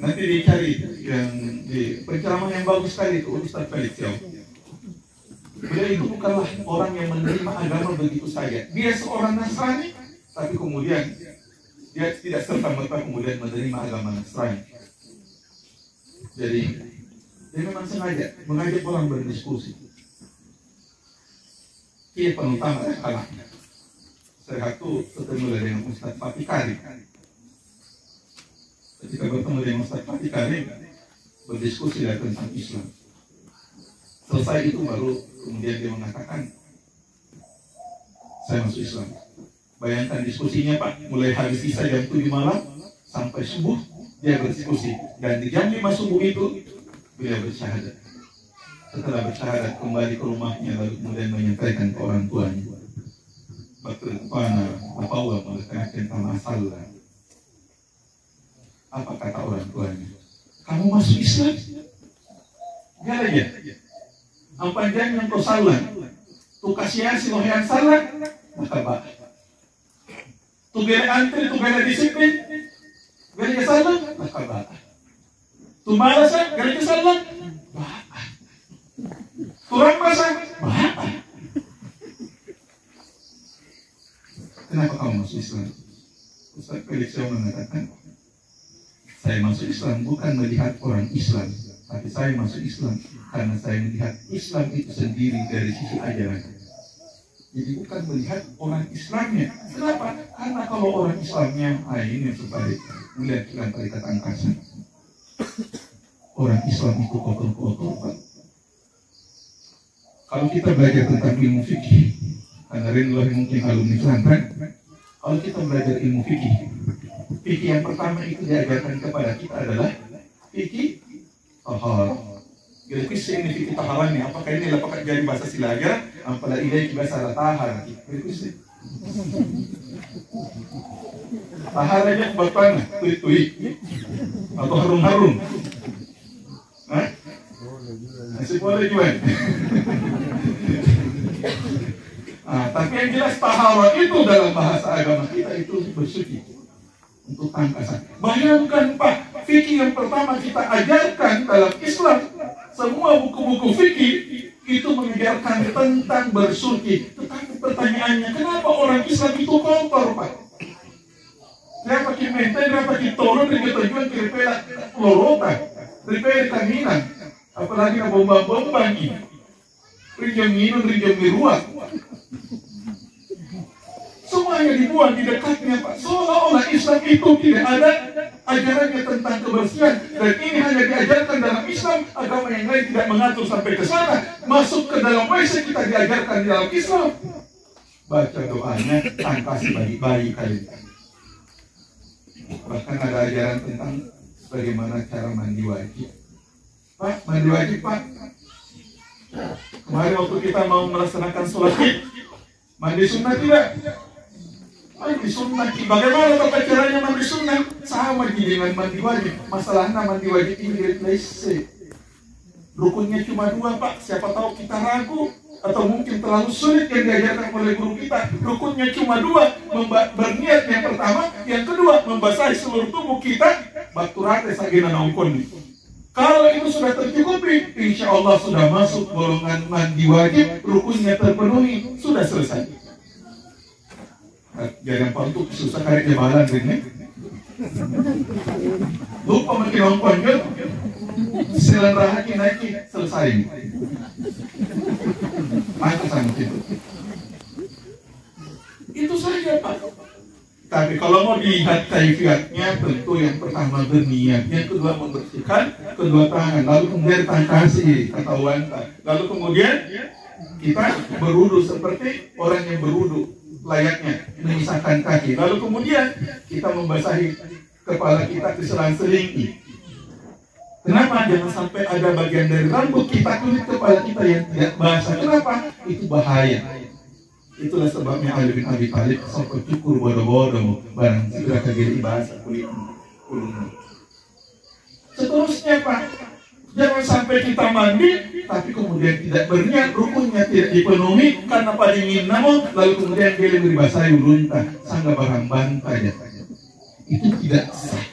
Nanti dicari yang di penceramah yang bagus sekali itu Ustaz Felix Yao. Beliau itu bukanlah orang yang menerima agama begitu saja. Dia seorang Nasrani, tapi kemudian dia tidak serta-merta kemudian menerima agama Nasrani. Jadi dia memang sengaja mengajak orang berdiskusi. Dia penutama kalahnya. Saya ketemu dengan Ustaz Fatih Karim. Ketika bertemu dengan Ustaz Fatih Karim, berdiskusi tentang Islam. Selesai itu baru kemudian dia mengatakan, saya masuk Islam. Bayangkan diskusinya Pak, mulai habis isya jam 7 malam sampai subuh dia berdiskusi. Dan di jam 5 subuh itu beliau bersyahadat. Setelah bersyahadat kembali ke rumahnya lalu kemudian menyampaikan ke orang tuanya. Betul pana, apa Allah melakukan masalah. Apa kata orang tuanya? Kamu masuk Islam? Gak aja. Apa jangan kau salah? Tu kasih hasil yang salah, maka Pak. Tu gaya antri, tu gaya disiplin, gaya kesalahan, maka Pak. Tu malas, gaya kesalahan, Pak. Kurang masa, Pak. Kenapa kamu masuk Islam? Ustaz Felix Yao mengatakan, saya masuk Islam bukan melihat orang Islam, tapi saya masuk Islam karena saya melihat Islam itu sendiri dari sisi ajaran. Jadi bukan melihat orang Islamnya. Kenapa? Karena kalau orang Islamnya, ini yang sebalik, melihat dengan tarikat angkasa. Orang Islam itu kotor-kotor, Pak. Kalau kita belajar tentang ilmu fikih, karena Rinlah mungkin alumni pesantren, kalau kita belajar ilmu fikih, fikih yang pertama itu diajarkan kepada kita adalah fikih tahar. Jadi ini fikih tahar ini, apakah ini apakah jadi bahasa Silaga, apalah ini bahasa tahar. Tahar aja bertanya, tui-tui atau harum-harum. Masih boleh juga. Tapi yang jelas tahara itu dalam bahasa agama kita itu bersuci untuk tangkasan. Bayangkan Pak, fikih yang pertama kita ajarkan dalam Islam, semua buku-buku fikih itu mengajarkan tentang bersuci. Tetapi pertanyaannya, kenapa orang Islam itu kotor Pak? Dia pakai mente, dia pakai tolong, dia tujuan keripela lorota, keripela kaminan, apalagi na bomba-bomba ini. Rinjong minum, rinjong miruat. dibuang di dekatnya, Pak. Seolah-olah Islam itu tidak ada ajarannya tentang kebersihan, dan ini hanya diajarkan dalam Islam. Agama yang lain tidak mengatur sampai ke sana. Masuk ke dalam WC kita diajarkan di dalam Islam. Baca doanya, tangkasi bayi kalian. Bahkan ada ajaran tentang bagaimana cara mandi wajib. Pak, mandi wajib, Pak. Kemarin waktu kita mau melaksanakan sholat Id, mandi sunnah tidak? Mandi sunnah. Bagaimana tata caranya mandi sunnah? Sama dengan mandi wajib. Masalahnya mandi wajib ini lese. Rukunnya cuma 2, Pak. Siapa tahu kita ragu atau mungkin terlalu sulit yang diajarkan oleh guru kita. Rukunnya cuma 2, berniat yang pertama, yang kedua membasahi seluruh tubuh kita. Baturate sagina nongkon. Kalau itu sudah tercukupi, insya Allah sudah masuk golongan mandi wajib, rukunnya terpenuhi, sudah selesai. Jangan pantuk susah kayak jabalan ini. Lupa makin nongkon kan? Silan rahaki naiki selesai. Maka sama itu. Itu saja, Pak. Tapi kalau mau dilihat kaifiatnya, tentu yang pertama berniat, yang kedua membersihkan kedua tangan, lalu kemudian tangkasi ketahuan, lalu kemudian kita berwudu seperti orang yang berwudu layaknya, memisahkan kaki, lalu kemudian kita membasahi kepala kita diselang-selingi. Kenapa? Jangan sampai ada bagian dari rambut kita, kulit kepala kita yang tidak basah. Kenapa? Itu bahaya. Itulah sebabnya Ali bin Abi Thalib sampai cukur bodoh-bodoh barang segera kageli bahasa kulit kulungan. Seterusnya, Pak, jangan sampai kita mandi tapi kemudian tidak berniat, rukunnya tidak dipenuhi karena pada ingin namun, lalu kemudian dia dibasahi ulunta sangga barang bantai. Itu tidak sah.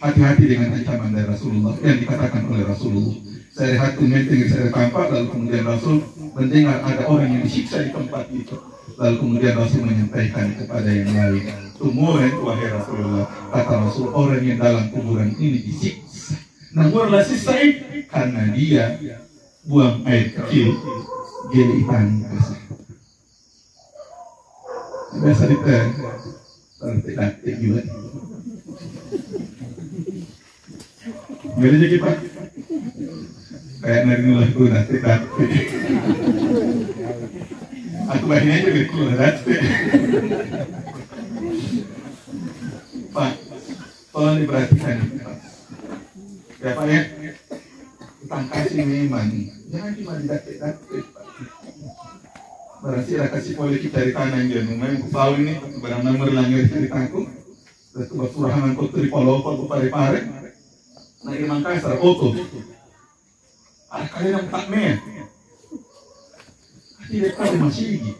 Hati-hati dengan ancaman dari Rasulullah yang dikatakan oleh Rasulullah. Saya lihat tinggi saya tampak, lalu kemudian Rasul mendengar ada orang yang disiksa di tempat itu, lalu kemudian Rasul menyampaikan kepada yang lain, tumuran wahai Rasulullah, kata Rasul, orang yang dalam kuburan ini disiksa. Namun sisa karena dia buang air kecil geli tangkas. Biasa tidak juga. Gak aja kita kayak narinulah ku nanti aku bahin aja gitu nanti. Pak, tolong diperhatikan, Pak. Ya, Pak, ya, tangkasi memang jangan cuma didatik-datik, Pak. Berarti ada kasih politik dari tanah yang memang aku tahu ini barang nomor langir ceritaku terus basurahan angkot dari Palopal ke Parepare nah di Makassar oto kalian yang tak meh tidak ada masih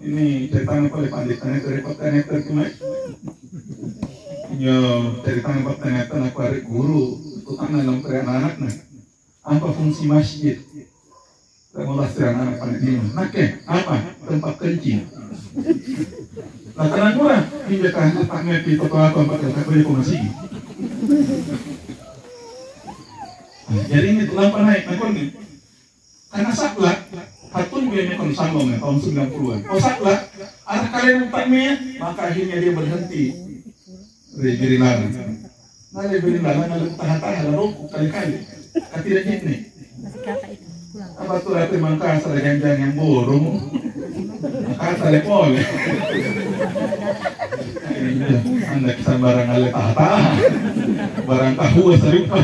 ini ceritanya oleh panditanya dari petani terkemai yo ceritanya petani aku ada guru tukang dalam anak nah apa fungsi masjid mengulaskan anak pada dia nah apa tempat kencing nah karena kurang hingga kan letaknya di foto aku empat kali masih jadi ini lampa naik nih karena saklak hatun biayanya kon sambung tahun 90-an saklak anak kalian empatnya maka akhirnya dia berhenti dari lana nah dia beri lana lalu tahan-tahan lalu kali-kali tidak ini apa tuh rati Makassar ada ganjang yang borong Makassar ada boleh anda kisah barang ale tahta barang tahu serupa.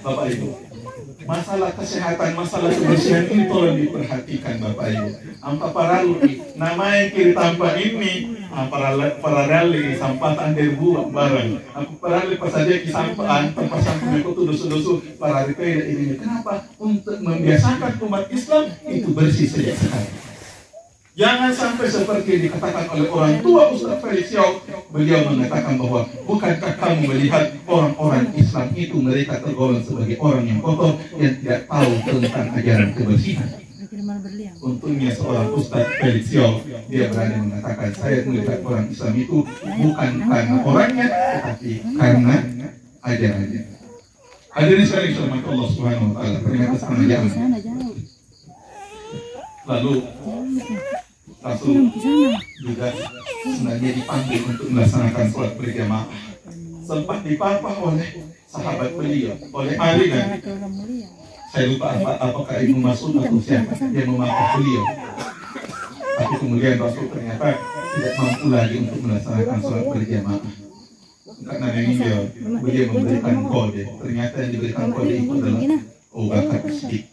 Bapak Ibu, masalah kesehatan, masalah kebersihan ini tolong diperhatikan Bapak Ibu. Ampa parali, nama yang kiri tampak ini, parali sampatan dari buah barang. Aku parali pas saja di sampaan, tempat sampah aku tuh dosu-dosu parali kayak ini. Kenapa? Untuk membiasakan umat Islam itu bersih sejak sekarang. Jangan sampai seperti dikatakan oleh orang tua Ustaz Felix Yao. Beliau mengatakan bahwa bukankah kamu melihat orang-orang Islam itu mereka tergolong sebagai orang yang kotor yang tidak tahu tentang ajaran kebersihan. Untungnya seorang Ustaz Felix Yao dia berani mengatakan saya melihat orang Islam itu bukan karena orangnya tetapi karena ajarannya. Hadirin sekalian Allah Subhanahu wa taala, ternyata setengah jam. Lalu Rasul juga sebenarnya dipanggil untuk melaksanakan sholat berjamaah. Sempat dipapah oleh sahabat beliau, oleh Ali dan saya lupa apakah Ibnu Mas'ud atau siapa yang memapah beliau. Tapi kemudian Rasul ternyata tidak mampu lagi untuk melaksanakan sholat berjamaah. Karena beliau memberikan kode. Ternyata yang diberikan kode itu adalah Abu Bakar As-Siddiq.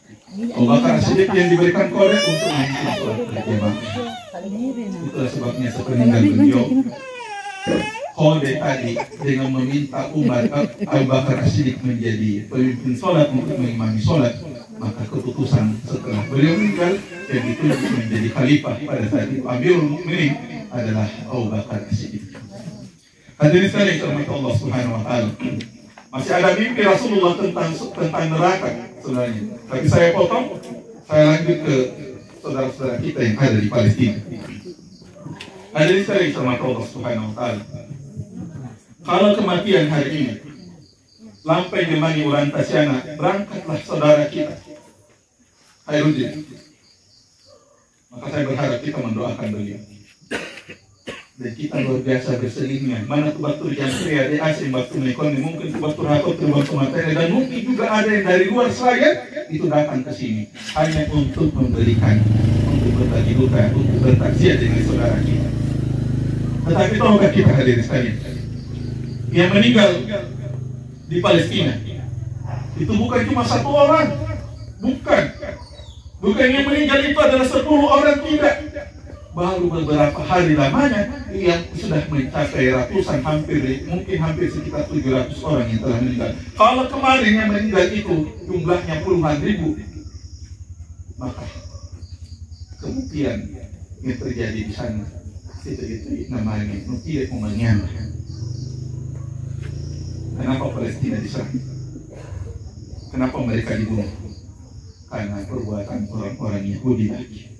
Abu Bakar As-Siddiq yang diberikan kode untuk memimpin sholat berjamaah. Itulah sebabnya sepeninggal beliau, kode tadi dengan meminta umat Abu Bakar As-Siddiq menjadi pemimpin sholat untuk mengimami sholat, maka keputusan setelah beliau meninggal yang ditunjuk menjadi khalifah pada saat itu Amirul Mukminin adalah Abu Bakar As-Siddiq. Hadirin sekalian dirahmati Allah Subhanahu wa taala. Masih ada mimpi Rasulullah tentang neraka sebenarnya. Tapi saya potong, saya lanjut ke saudara-saudara kita yang ada di Palestina. Hadirin sekalian dirahmati Allah Subhanahu wa taala. Kalau kematian hari ini lampai Nemani Urantasyana, berangkatlah saudara kita Hairudin. Maka saya berharap kita mendoakan beliau. Dan kita luar biasa berselingnya. Mana tuh batur yang kaya di asing batur mekoni, mungkin tuh batur hakot, tuh batur materi, dan mungkin juga ada yang dari luar saya itu datang ke sini hanya untuk memberikan, untuk berbagi duka, untuk bertaksiah dengan saudara kita. Tetapi tahukah kita hadirin sekalian, yang meninggal di Palestina itu bukan cuma satu orang, bukan yang meninggal itu adalah 10 orang, tidak. Baru beberapa hari lamanya yang sudah mencapai ratusan, mungkin hampir sekitar 700 orang yang telah meninggal. Kalau kemarin yang meninggal itu jumlahnya puluhan ribu, maka kemungkinan yang terjadi di sana itu namanya tidak menyanyikan. Kenapa Palestina diserang? Kenapa mereka dibunuh? Karena perbuatan orang-orang Yahudi lagi.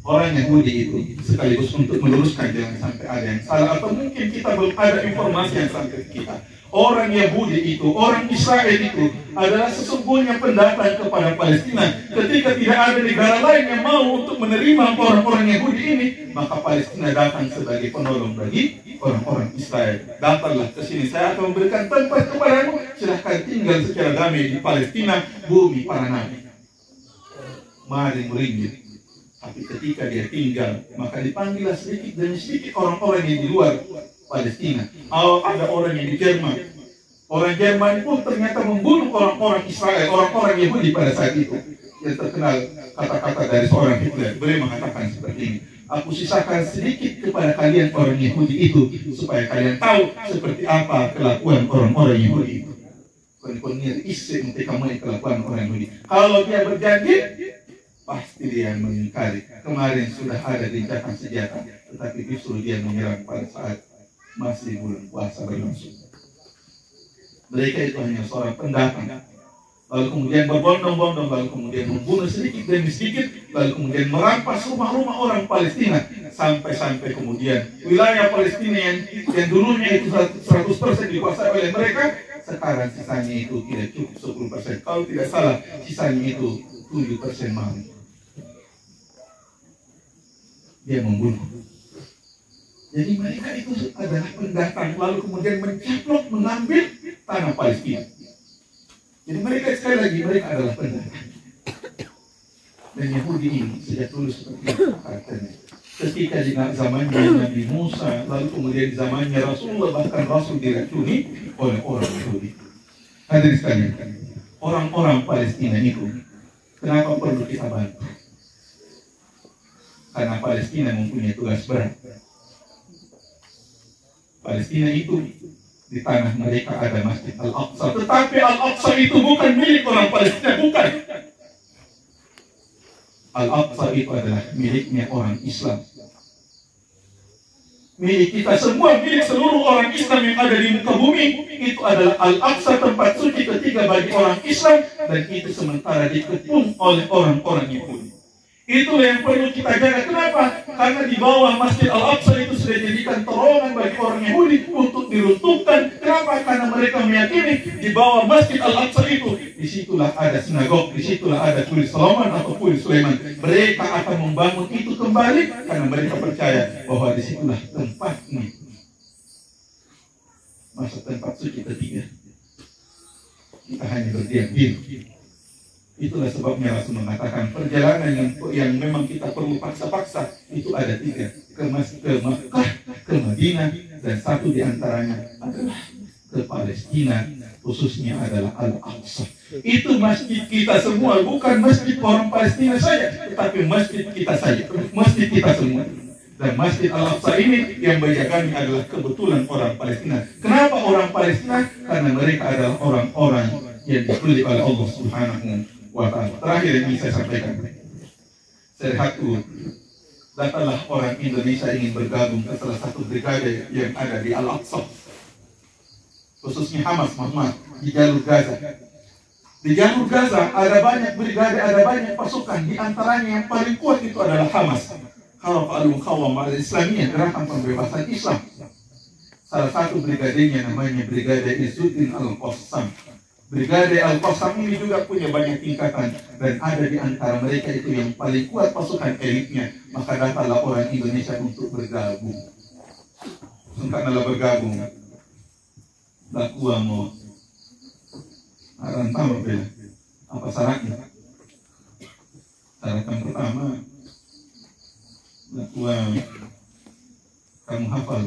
Orang Yahudi itu sekaligus untuk meluruskan jangan sampai ada yang salah, atau mungkin kita belum ada informasi yang sampai kita. Orang Yahudi itu, orang Israel itu adalah sesungguhnya pendatang kepada Palestina. Ketika tidak ada negara lain yang mau untuk menerima orang-orang Yahudi ini, maka Palestina datang sebagai penolong bagi orang-orang Israel. Datanglah ke sini, saya akan memberikan tempat kepadamu, silahkan tinggal secara damai di Palestina, bumi para nabi. Mari meringgit. Tapi ketika dia tinggal, maka dipanggillah sedikit demi sedikit orang-orang yang di luar Palestina. Ada orang yang di Jerman. Orang Jerman pun ternyata membunuh orang-orang Israel, orang-orang Yahudi pada saat itu. Yang terkenal kata-kata dari seorang Hitler. Beliau mengatakan seperti ini: aku sisakan sedikit kepada kalian orang Yahudi itu, supaya kalian tahu seperti apa kelakuan orang-orang Yahudi itu. Kelakuan orang Yahudi. Kalau dia berjanji, pasti dia mengingkari. Kemarin sudah ada gencatan senjata, tetapi justru dia menyerang pada saat masih bulan puasa berlangsung. Mereka itu hanya seorang pendatang, lalu kemudian berbondong-bondong, lalu kemudian membunuh sedikit demi sedikit, lalu kemudian merampas rumah-rumah orang Palestina, sampai-sampai kemudian wilayah Palestina yang dulunya itu 100% dikuasai oleh mereka, sekarang sisanya itu tidak cukup 10%. Kalau tidak salah, sisanya itu 7% malu. Dia membunuh. Jadi mereka itu adalah pendatang, lalu kemudian mencaplok, mengambil tanah Palestina. Jadi mereka sekali lagi, mereka adalah pendatang. Dan Yahudi ini sejak dulu seperti itu karakternya. Ketika di zamannya Nabi Musa, lalu kemudian di zamannya Rasulullah, bahkan Rasul diracuni oleh orang Yahudi. Hadirin sekalian, orang-orang Palestina itu, kenapa perlu kita bantu? Karena Palestina mempunyai tugas berat. Palestina itu di tanah mereka ada Masjid Al-Aqsa, tetapi Al-Aqsa itu bukan milik orang Palestina, bukan. Al-Aqsa itu adalah miliknya orang Islam. Milik kita semua, milik seluruh orang Islam yang ada di muka bumi. Itu adalah Al-Aqsa, tempat suci ketiga bagi orang Islam, dan itu sementara dikepung oleh orang-orang Yahudi. Itulah yang perlu kita jaga. Kenapa? Karena di bawah Masjid Al-Aqsa itu sudah dijadikan menjadikan terowongan bagi orang Yahudi untuk diruntuhkan. Kenapa? Karena mereka meyakini di bawah Masjid Al-Aqsa itu, disitulah ada sinagog, disitulah ada Kuil Solomon atau Kuil Sulaiman. Mereka akan membangun itu kembali karena mereka percaya bahwa disitulah tempatnya. Masa tempat suci ketiga. Kita hanya berdiam diri. Itulah sebabnya Rasul mengatakan perjalanan yang memang kita perlu paksa-paksa itu ada 3, ke Makkah, ke Madinah, dan 1 diantaranya adalah ke Palestina, khususnya adalah Al-Aqsa. Itu masjid kita semua, bukan masjid orang Palestina saja, tetapi masjid kita saja, masjid kita semua. Dan Masjid Al-Aqsa ini yang menjaganya adalah kebetulan orang Palestina. Kenapa orang Palestina? Karena mereka adalah orang-orang yang dipilih oleh Allah Subhanahu wa Ta'ala. Terakhir yang ingin saya sampaikan, Serhatu, datanglah orang Indonesia ingin bergabung ke salah satu brigade yang ada di Al-Aqsa, khususnya Hamas Muhammad di jalur Gaza. Di jalur Gaza ada banyak brigade, ada banyak pasukan. Di antaranya yang paling kuat itu adalah Hamas, Harap al-Muqawamah al-Islamiyah, gerakan pembebasan Islam. Salah satu brigadenya namanya Brigade Izzuddin Al-Qassam. Brigade Al-Qassam ini juga punya banyak tingkatan, dan ada di antara mereka itu yang paling kuat pasukan elitnya. Maka datanglah orang Indonesia untuk bergabung. Sungkanlah bergabung. Dakwa mau arantama bela. Apa syaratnya? Syarat yang pertama, dakwa kamu hafal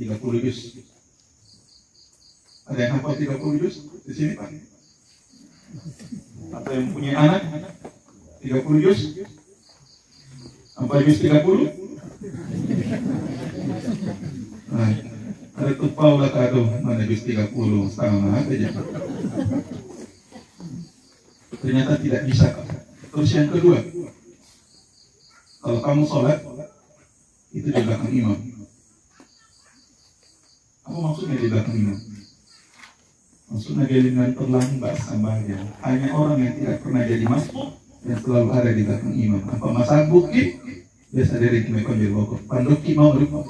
30 juz. Ada yang hafal 30 juz di sini, Pak? Atau yang punya anak 30 juz? Apa juz 30? Nah, ada tupau lah kado, mana juz 30 sama aja. Ternyata tidak bisa, Pak. Terus yang kedua, kalau kamu sholat itu di belakang imam. Apa maksudnya di belakang imam? Maksudnya dengan terlambat sambalnya. Hanya orang yang tidak pernah jadi masuk yang selalu ada di belakang imam. Apa masa bukti? Biasa dari kimekon di bawah. Panduki mau lupa.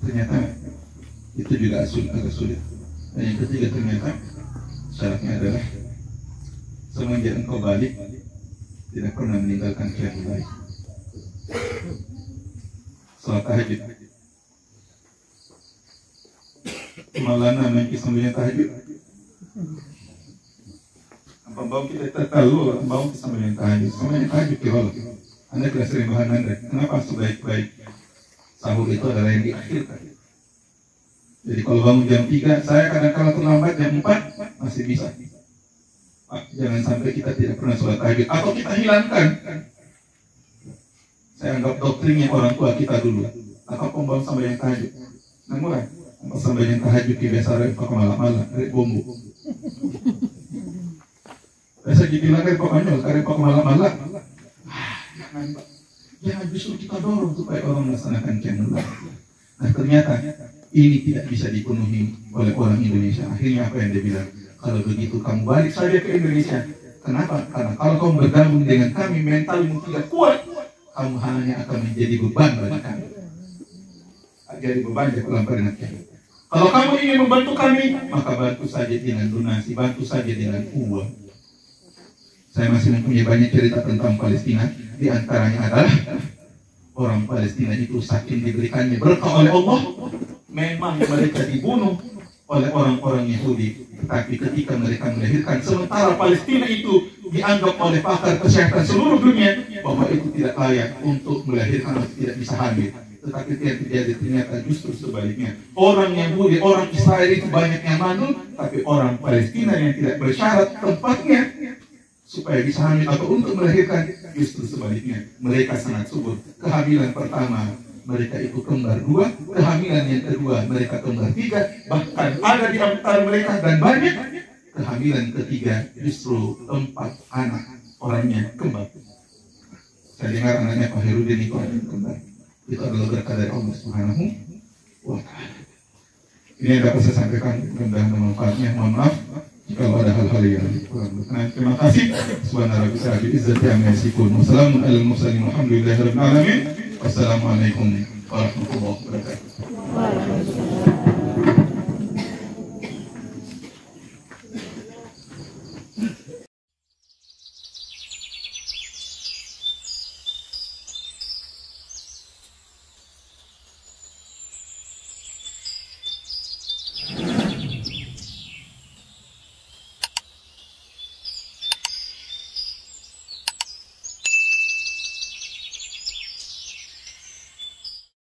Ternyata itu juga agak sulit. Dan yang ketiga ternyata syaratnya adalah semenjak engkau balik tidak pernah meninggalkan qiyamul lail. Salat tahajud. Maulana main kisah tahajud. Apa bau kita tertalu, bau kisah tahajud. Sambil tahajud kira Anda tidak sering bahan Anda. Kenapa sebaik-baik sahur itu adalah yang diakhirkan? Jadi kalau bangun jam 3, saya kadang-kadang terlambat jam 4 masih bisa. Jangan sampai kita tidak pernah sholat tahajud atau kita hilangkan. Saya anggap doktrinnya orang tua kita dulu. Apa pembangun sampai yang tahajud? Namun apa sampai yang tahajud biasa repot malam-malam, repot bombo. Biasa dibilang repot konyol, repot malam-malam. Jangan justru kita dorong supaya orang melaksanakan qiyamul lail. Nah ternyata ini tidak bisa dipenuhi oleh orang Indonesia. Akhirnya apa yang dia bilang? Kalau begitu kamu balik saja ke Indonesia. Kenapa? Karena kalau kamu bergabung dengan kami, mentalmu tidak kuat, kamu hanya akan menjadi beban bagi kami. Jadi beban di dalam pernikahan. Kalau kamu ingin membantu kami, maka bantu saja dengan donasi, bantu saja dengan uang. Saya masih mempunyai banyak cerita tentang Palestina. Di antaranya adalah orang Palestina itu saking diberikannya berkah oleh Allah, memang mereka dibunuh oleh orang-orang Yahudi. Tetapi ketika mereka melahirkan, sementara Palestina itu dianggap oleh pakar kesehatan seluruh dunia bahwa itu tidak layak untuk melahirkan atau tidak bisa hamil. Tetapi yang terjadi ternyata justru sebaliknya. Orang Yahudi, orang Israel itu banyak yang mandul, tapi orang Palestina yang tidak bersyarat tempatnya supaya bisa hamil atau untuk melahirkan, justru sebaliknya. Mereka sangat subur. Kehamilan pertama mereka itu kembar 2, kehamilan yang kedua mereka kembar 3, bahkan ada di antara mereka dan banyak kehamilan ketiga justru 4 anak orangnya kembar. Saya dengar anaknya Pak Herudin itu ada kembar. Itu adalah berkah dari Allah Subhanahu wa Ta'ala. Ini yang dapat saya sampaikan, mudah-mudahan bermanfaatnya. Mohon maaf kalau ada hal-hal yang kurang berkenan. Terima kasih. Subhanallah bisabi izzati amma yasifun. Wassalamun alal mursalin walhamdulillahi rabbil alamin. Wassalamualaikum warahmatullahi wabarakatuh.